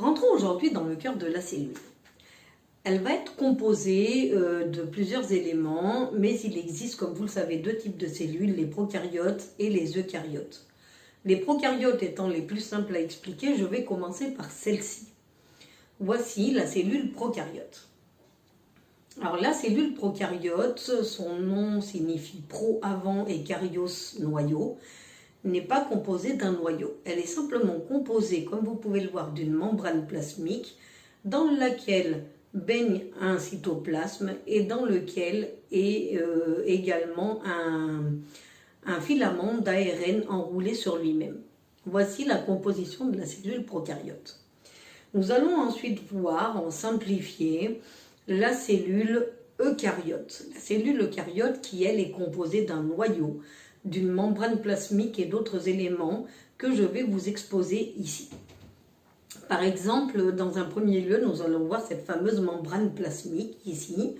Rentrons aujourd'hui dans le cœur de la cellule. Elle va être composée de plusieurs éléments, mais il existe, comme vous le savez, deux types de cellules, les prokaryotes et les eucaryotes. Les prokaryotes étant les plus simples à expliquer, je vais commencer par celle-ci. Voici la cellule prokaryote. Alors la cellule prokaryote, son nom signifie pro avant et karyos noyau, n'est pas composée d'un noyau. Elle est simplement composée, comme vous pouvez le voir, d'une membrane plasmique dans laquelle baigne un cytoplasme et dans lequel est également un filament d'ARN enroulé sur lui-même. Voici la composition de la cellule prokaryote. Nous allons ensuite voir, en simplifié, la cellule eucaryote. La cellule eucaryote qui, elle, est composée d'un noyau, d'une membrane plasmique et d'autres éléments que je vais vous exposer ici. Par exemple, dans un premier lieu, nous allons voir cette fameuse membrane plasmique ici,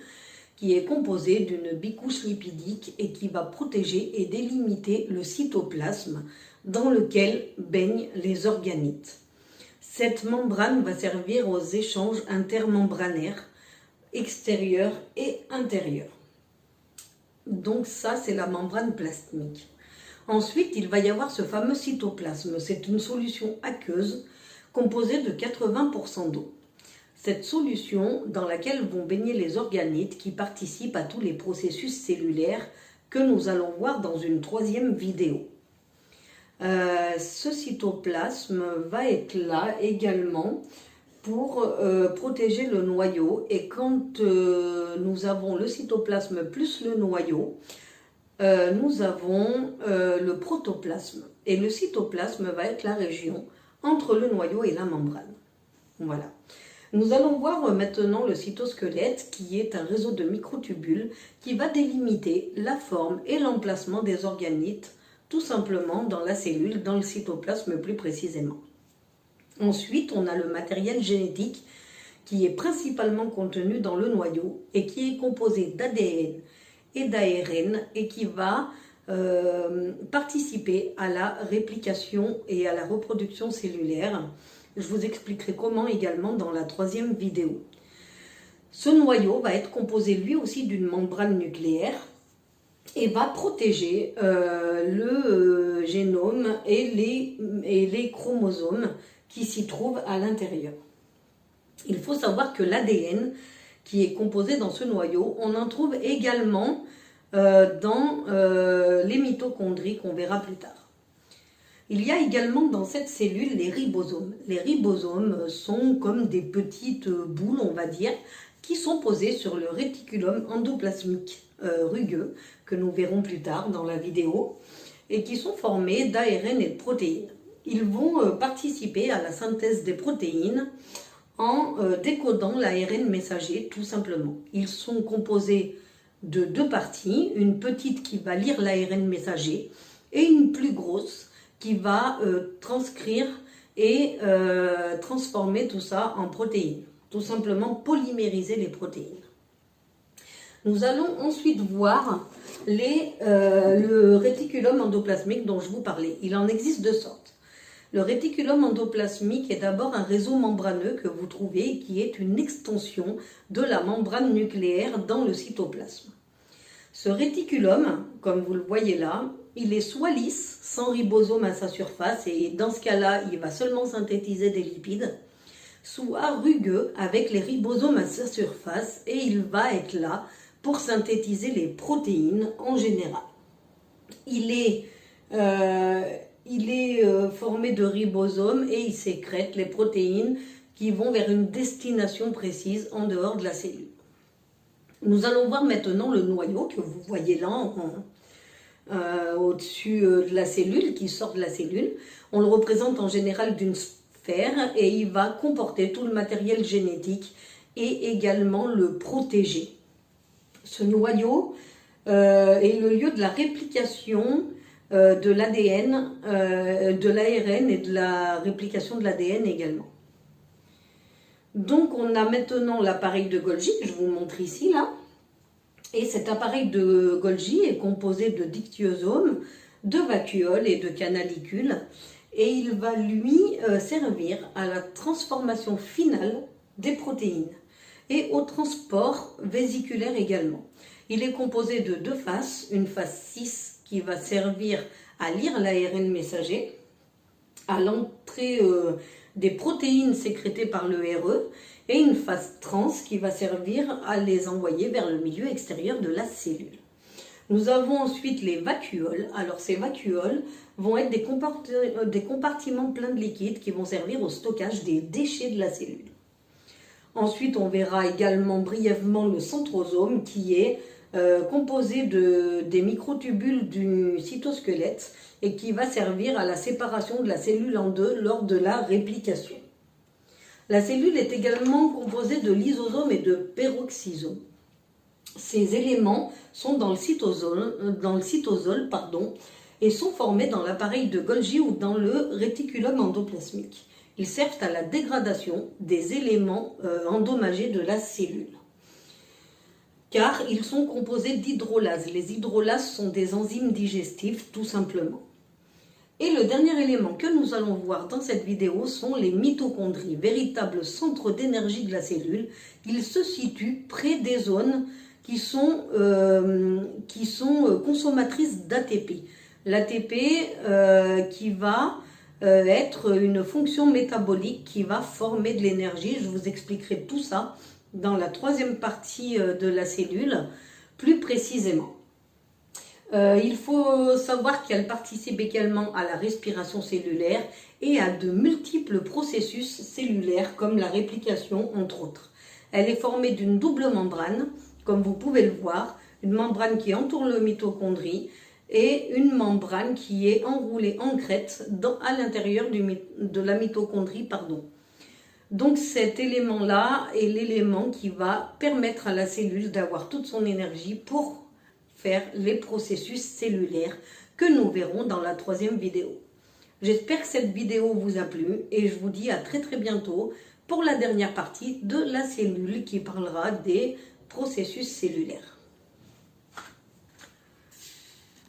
qui est composée d'une bicouche lipidique et qui va protéger et délimiter le cytoplasme dans lequel baignent les organites. Cette membrane va servir aux échanges intermembranaires, extérieurs et intérieurs. Donc ça, c'est la membrane plasmique. Ensuite, il va y avoir ce fameux cytoplasme. C'est une solution aqueuse composée de 80% d'eau. Cette solution dans laquelle vont baigner les organites qui participent à tous les processus cellulaires que nous allons voir dans une troisième vidéo. Ce cytoplasme va être là également pour protéger le noyau, et quand nous avons le cytoplasme plus le noyau, nous avons le protoplasme, et le cytoplasme va être la région entre le noyau et la membrane. Voilà. Nous allons voir maintenant le cytosquelette qui est un réseau de microtubules qui va délimiter la forme et l'emplacement des organites tout simplement dans la cellule, dans le cytoplasme plus précisément. Ensuite, on a le matériel génétique qui est principalement contenu dans le noyau et qui est composé d'ADN et d'ARN et qui va participer à la réplication et à la reproduction cellulaire. Je vous expliquerai comment également dans la troisième vidéo. Ce noyau va être composé lui aussi d'une membrane nucléaire et va protéger le génome et les chromosomes qui s'y trouvent à l'intérieur. Il faut savoir que l'ADN qui est composé dans ce noyau, on en trouve également dans les mitochondries qu'on verra plus tard. Il y a également dans cette cellule les ribosomes. Les ribosomes sont comme des petites boules, on va dire, qui sont posées sur le réticulum endoplasmique rugueux, que nous verrons plus tard dans la vidéo, et qui sont formés d'ARN et de protéines. Ils vont participer à la synthèse des protéines en décodant l'ARN messager, tout simplement. Ils sont composés de deux parties, une petite qui va lire l'ARN messager et une plus grosse qui va transcrire et transformer tout ça en protéines, tout simplement polymériser les protéines. Nous allons ensuite voir le réticulum endoplasmique dont je vous parlais. Il en existe deux sortes. Le réticulum endoplasmique est d'abord un réseau membraneux que vous trouvez qui est une extension de la membrane nucléaire dans le cytoplasme. Ce réticulum, comme vous le voyez là, il est soit lisse, sans ribosome à sa surface, et dans ce cas-là, il va seulement synthétiser des lipides, soit rugueux avec les ribosomes à sa surface, et il va être là pour synthétiser les protéines en général. Il est formé de ribosomes et il sécrète les protéines qui vont vers une destination précise en dehors de la cellule. Nous allons voir maintenant le noyau que vous voyez là au-dessus de la cellule, qui sort de la cellule. On le représente en général d'une sphère et il va comporter tout le matériel génétique et également le protéger. Ce noyau est le lieu de la réplication de l'ADN, de l'ARN et de la réplication de l'ADN également. Donc on a maintenant l'appareil de Golgi que je vous montre ici là. Et cet appareil de Golgi est composé de dictyosomes, de vacuoles et de canalicules. et il va lui servir à la transformation finale des protéines et au transport vésiculaire également. Il est composé de deux faces, une face 6 qui va servir à lire l'ARN messager, à l'entrée des protéines sécrétées par le RE, et une phase trans qui va servir à les envoyer vers le milieu extérieur de la cellule. Nous avons ensuite les vacuoles. Alors ces vacuoles vont être des compartiments pleins de liquide qui vont servir au stockage des déchets de la cellule. Ensuite, on verra également brièvement le centrosome qui est composé des microtubules du cytosquelette et qui va servir à la séparation de la cellule en deux lors de la réplication. La cellule est également composée de lysosome et de peroxysome. Ces éléments sont dans le cytosol, et sont formés dans l'appareil de Golgi ou dans le réticulum endoplasmique. Ils servent à la dégradation des éléments endommagés de la cellule, car ils sont composés d'hydrolases. Les hydrolases sont des enzymes digestives, tout simplement. Et le dernier élément que nous allons voir dans cette vidéo sont les mitochondries, véritables centres d'énergie de la cellule. Ils se situent près des zones qui sont consommatrices d'ATP. L'ATP qui va être une fonction métabolique qui va former de l'énergie. Je vous expliquerai tout ça dans la troisième partie de la cellule, plus précisément. Il faut savoir qu'elle participe également à la respiration cellulaire et à de multiples processus cellulaires comme la réplication entre autres. Elle est formée d'une double membrane, comme vous pouvez le voir, une membrane qui entoure le mitochondrie et une membrane qui est enroulée en crête à l'intérieur de la mitochondrie. Donc cet élément-là est l'élément qui va permettre à la cellule d'avoir toute son énergie pour faire les processus cellulaires que nous verrons dans la troisième vidéo. J'espère que cette vidéo vous a plu et je vous dis à très bientôt pour la dernière partie de la cellule qui parlera des processus cellulaires.